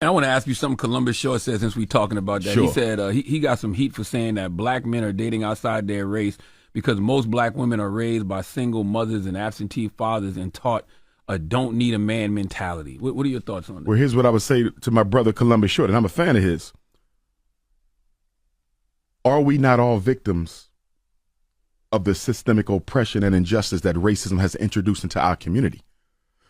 And I want to ask you something Columbus Short said since we talking about that. Sure. He said he got some heat for saying that black men are dating outside their race because most black women are raised by single mothers and absentee fathers and taught a don't need a man mentality. What are your thoughts on that? Well, here's what I would say to my brother Columbus Short, and I'm a fan of his. Are we not all victims of the systemic oppression and injustice that racism has introduced into our community?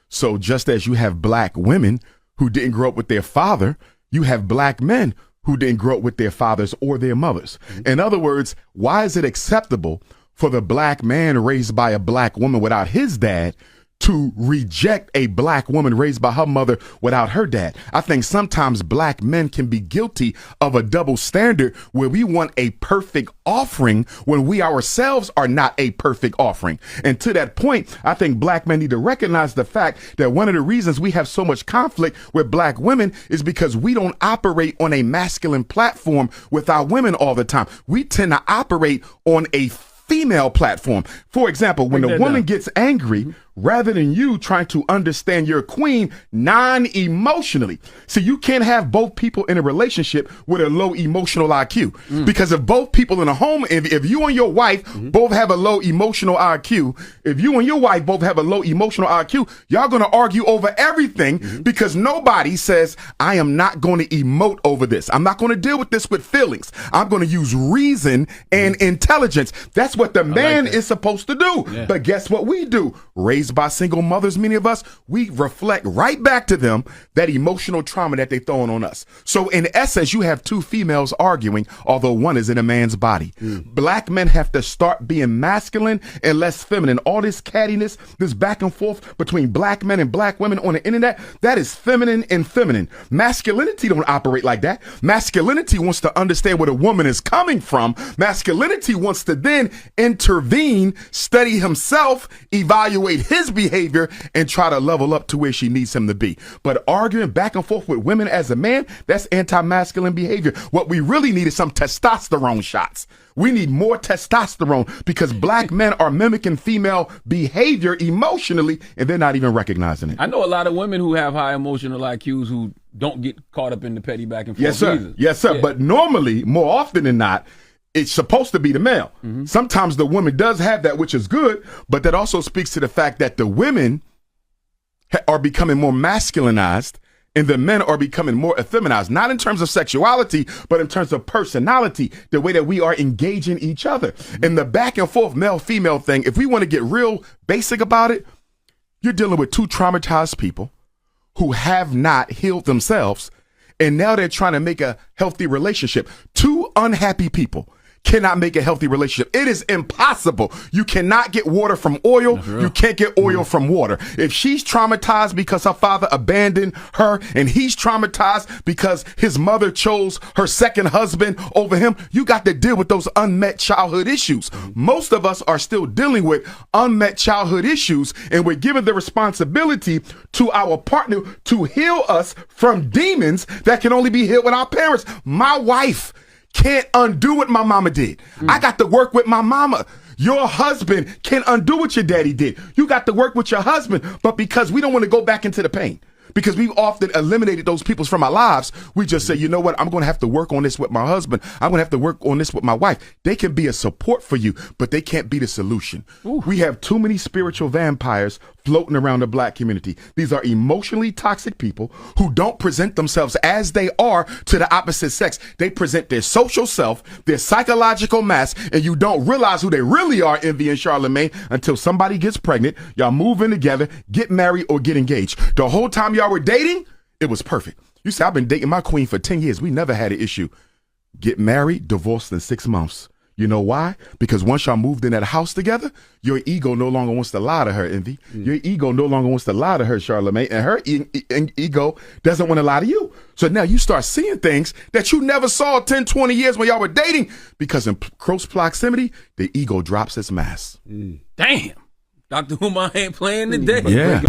So just as you have black women who didn't grow up with their father, you have black men who didn't grow up with their fathers or their mothers. In other words, why is it acceptable for the black man raised by a black woman without his dad to reject a black woman raised by her mother without her dad? I think sometimes black men can be guilty of a double standard where we want a perfect offering when we ourselves are not a perfect offering. And to that point, I think black men need to recognize the fact that one of the reasons we have so much conflict with black women is because we don't operate on a masculine platform with our women all the time. We tend to operate on a female platform. For example, when a woman gets angry, rather than you trying to understand your queen non-emotionally. See, you can't have both people in a relationship with a low emotional IQ. Because if both people in a home, if you and your wife both have a low emotional IQ, if you and your wife both have a low emotional IQ, y'all going to argue over everything because nobody says, I am not going to emote over this. I'm not going to deal with this with feelings. I'm going to use reason and intelligence. That's what the man is supposed to do. Yeah. But guess what we do? Raised by single mothers, many of us, we reflect right back to them that emotional trauma that they throwing on us. So in essence, you have two females arguing, although one is in a man's body. Black men have to start being masculine and less feminine. All this cattiness, this back and forth between black men and black women on the internet, that is feminine and feminine. Masculinity don't operate like that. Masculinity wants to understand where the woman is coming from. Masculinity wants to then intervene, study himself, evaluate his behavior, and try to level up to where she needs him to be. But arguing back and forth with women as a man, that's anti-masculine behavior. What we really need is some testosterone shots. We need more testosterone because black men are mimicking female behavior emotionally and they're not even recognizing it. I know a lot of women who have high emotional IQs who don't get caught up in the petty back and forth. Yes, sir. Either. Yes, sir. Yeah. But normally, more often than not, it's supposed to be the male. Sometimes the woman does have that, which is good, but that also speaks to the fact that the women are becoming more masculinized and the men are becoming more effeminized, not in terms of sexuality, but in terms of personality, the way that we are engaging each other. And the back and forth male-female thing, if we want to get real basic about it, you're dealing with two traumatized people who have not healed themselves, and now they're trying to make a healthy relationship. Two unhappy people cannot make a healthy relationship. It is impossible. You cannot get water from oil. You can't get oil from water. If she's traumatized because her father abandoned her and he's traumatized because his mother chose her second husband over him, you got to deal with those unmet childhood issues. Most of us are still dealing with unmet childhood issues, and we're giving the responsibility to our partner to heal us from demons that can only be healed with our parents. My wife can't undo what my mama did. I got to work with my mama. Your husband can't undo what your daddy did. You got to work with your husband. But because we don't want to go back into the pain, because we've often eliminated those people from our lives, we just say, you know what, I'm going to have to work on this with my husband. I'm going to have to work on this with my wife. They can be a support for you, but they can't be the solution. We have too many spiritual vampires floating around the black community. These are emotionally toxic people who don't present themselves as they are to the opposite sex. They present their social self, their psychological mask, and you don't realize who they really are, Envy and Charlamagne, until somebody gets pregnant, y'all move in together, get married, or get engaged. The whole time y'all were dating, it was perfect. You say, I've been dating my queen for 10 years. We never had an issue. Get married, divorced in 6 months. You know why? Because once y'all moved in that house together, your ego no longer wants to lie to her, Envy. Your ego no longer wants to lie to her, Charlamagne, and her ego doesn't want to lie to you. So now you start seeing things that you never saw 10, 20 years when y'all were dating, because in close proximity, the ego drops its mask. Damn. Dr. Umar ain't playing today. Yeah.